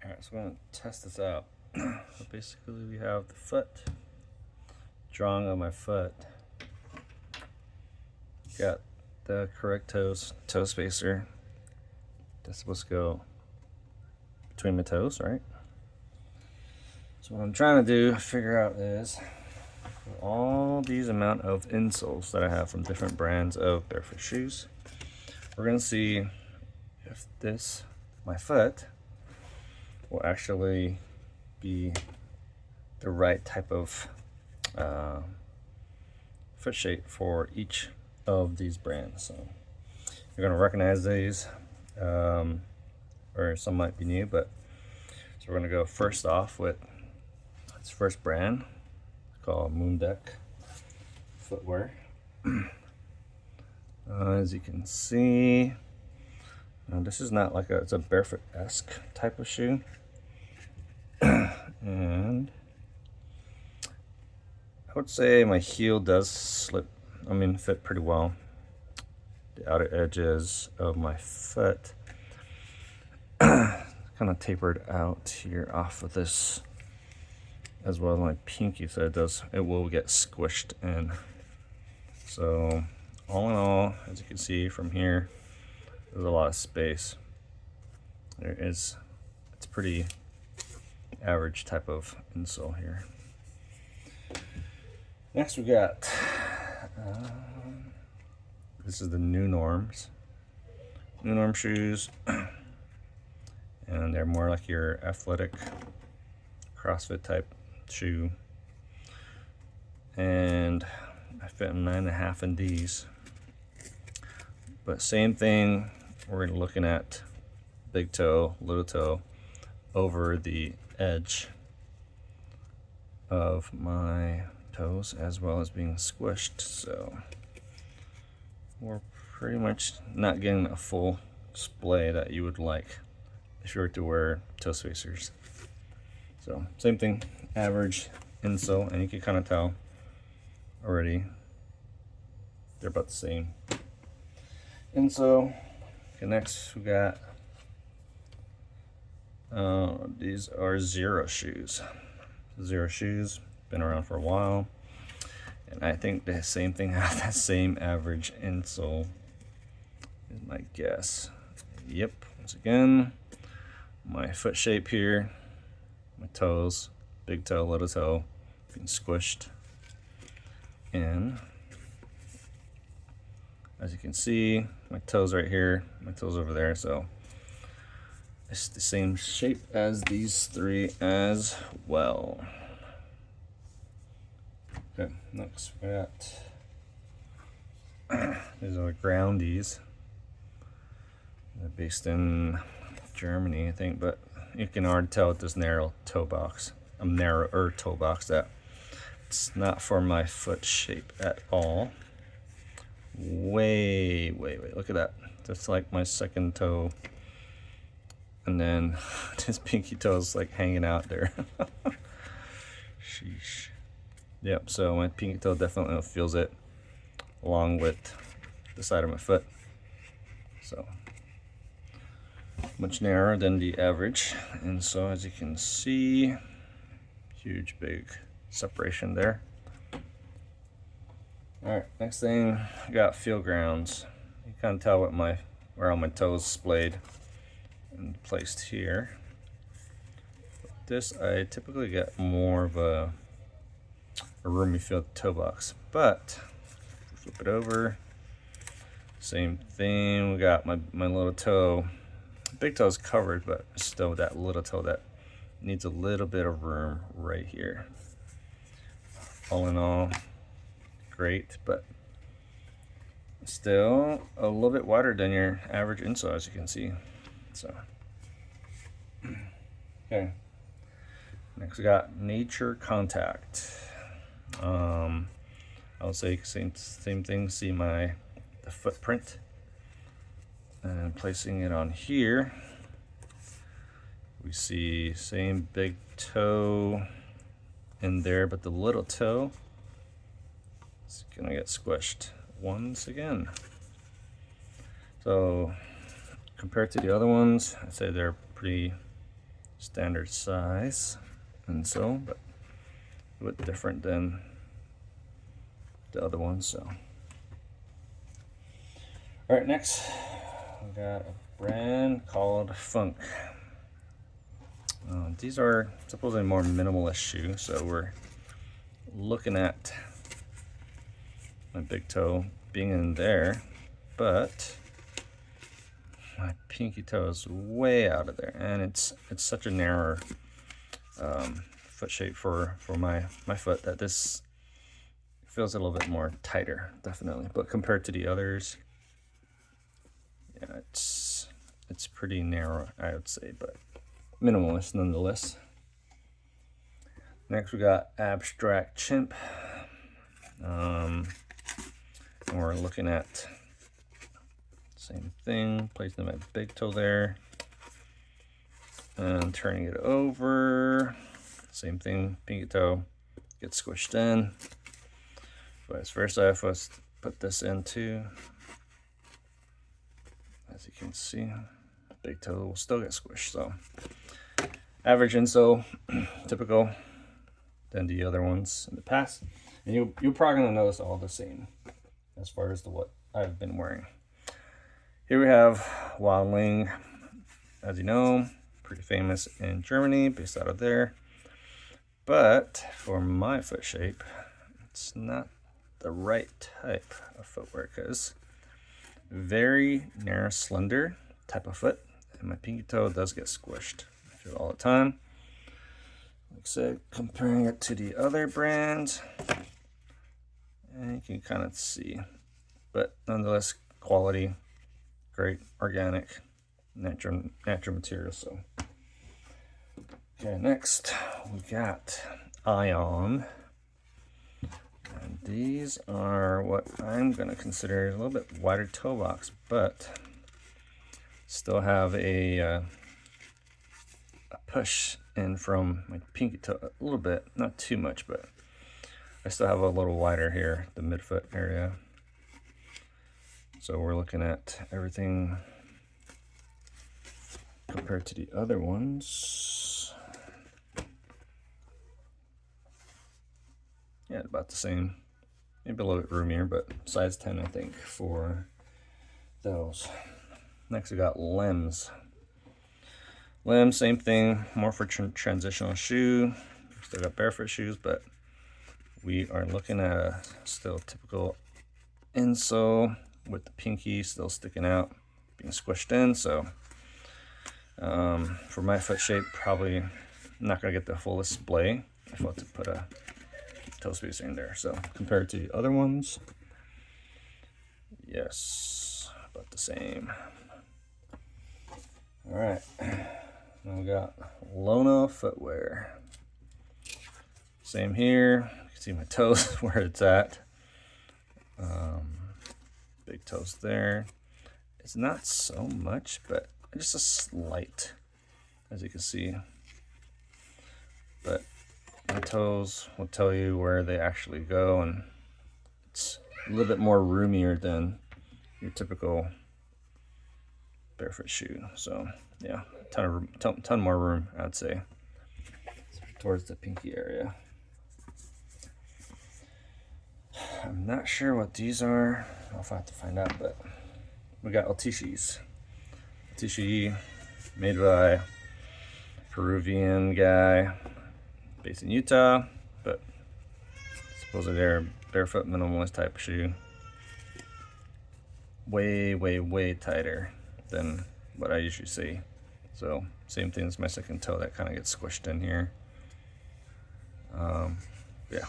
Alright, so we're going to test this out. So basically we have the foot, drawing on my foot. Got the correct toe spacer. That's supposed to go between my toes, right? So what I'm trying to do, figure out is all these amount of insoles that I have from different brands of barefoot shoes. We're going to see if my foot, will actually be the right type of foot shape for each of these brands. So you're going to recognize these, or some might be new, but so we're going to go first off with its first brand called Moon Deck Footwear. As you can see, this is not like it's a barefoot-esque type of shoe. And I would say my heel does fit pretty well. The outer edges of my foot kind of tapered out here off of this, as well as my pinky, so it will get squished in. So all in all, as you can see from here, there's a lot of space. It's pretty average type of insole here. Next we got this is the New Norm shoes, and they're more like your athletic CrossFit type shoe, and I fit 9.5 in these. But same thing, we're looking at big toe, little toe over the edge of my toes, as well as being squished. So we're pretty much not getting a full display that you would like if you were to wear toe spacers. So same thing, average insole, and you can kind of tell already they're about the same. Insole. Okay, next we got these are Zero shoes. Zero shoes, been around for a while, and I think the same thing has that same average insole, is my guess. Yep, once again, my foot shape here, my toes, big toe, little toe, being squished in. As you can see, my toes right here, my toes over there, so it's the same shape as these three as well. Okay, next we got these are groundies. They're based in Germany, I think, but you can already tell with this narrower toe box that it's not for my foot shape at all. Wait, look at that. That's like my second toe, and then this pinky toe is like hanging out there. Sheesh. Yep, so my pinky toe definitely feels it, along with the side of my foot. So much narrower than the average, and so as you can see, huge big separation there. Alright, next thing, I got feel grounds. You can tell where all my toes splayed and placed here. This, I typically get more of a roomy feel toe box, but flip it over, same thing. We got my little toe, big toe is covered, but still that little toe that needs a little bit of room right here. All in all, great, but still a little bit wider than your average insole, as you can see. So okay, next we got Nature Contact. I would say same thing. See the footprint, and placing it on here, we see same big toe in there, but the little toe is gonna get squished once again. So compared to the other ones, I'd say they're pretty standard size insole, but a bit different than the other ones. So, all right, next we got a brand called Funk. These are supposedly more minimalist shoe, so we're looking at my big toe being in there, but my pinky toe is way out of there, and it's such a narrow foot shape for my foot that this feels a little bit more tighter, definitely. But compared to the others, yeah, it's pretty narrow, I would say, but minimalist nonetheless. Next we got Abstract Chimp. And we're looking at same thing, placing my big toe there and turning it over. Same thing, pinky toe gets squished in. Vice versa, if I was to put this into, as you can see, big toe will still get squished. So average insole, typical than the other ones in the past. And you're probably gonna notice all the same as far as what I've been wearing. Here we have Wildling, as you know, pretty famous in Germany, based out of there. But for my foot shape, it's not the right type of footwear, because very narrow, slender type of foot, and my pinky toe does get squished. I feel it all the time. Like I said, comparing it to the other brands, and you can kind of see, but nonetheless, quality, great, organic, natural material. So, okay, next we got Ion, and these are what I'm going to consider a little bit wider toe box, but still have a push in from my pinky toe a little bit, not too much, but I still have a little wider here, the midfoot area. So we're looking at everything compared to the other ones. Yeah, about the same. Maybe a little bit roomier, but size 10, I think, for those. Next we got Limbs. Limbs, same thing, more for transitional shoe. Still got barefoot shoes, but we are looking at a still typical insole with the pinky still sticking out, being squished in. So for my foot shape, probably not gonna get the full display if I want to put a toe spacer in there. So compared to the other ones, yes, about the same. All right, now we got Lona footwear. Same here. You can see my toes where it's at. Big toes there. It's not so much, but just a slight, as you can see. But my toes will tell you where they actually go, and it's a little bit more roomier than your typical barefoot shoe. So yeah, ton more room, I'd say, towards the pinky area. I'm not sure what these are. I'll have to find out, but we got Altishis. Altishi, made by Peruvian guy based in Utah, but supposedly they're a barefoot minimalist type of shoe. Way tighter than what I usually see. So same thing as my second toe that kind of gets squished in here. Yeah.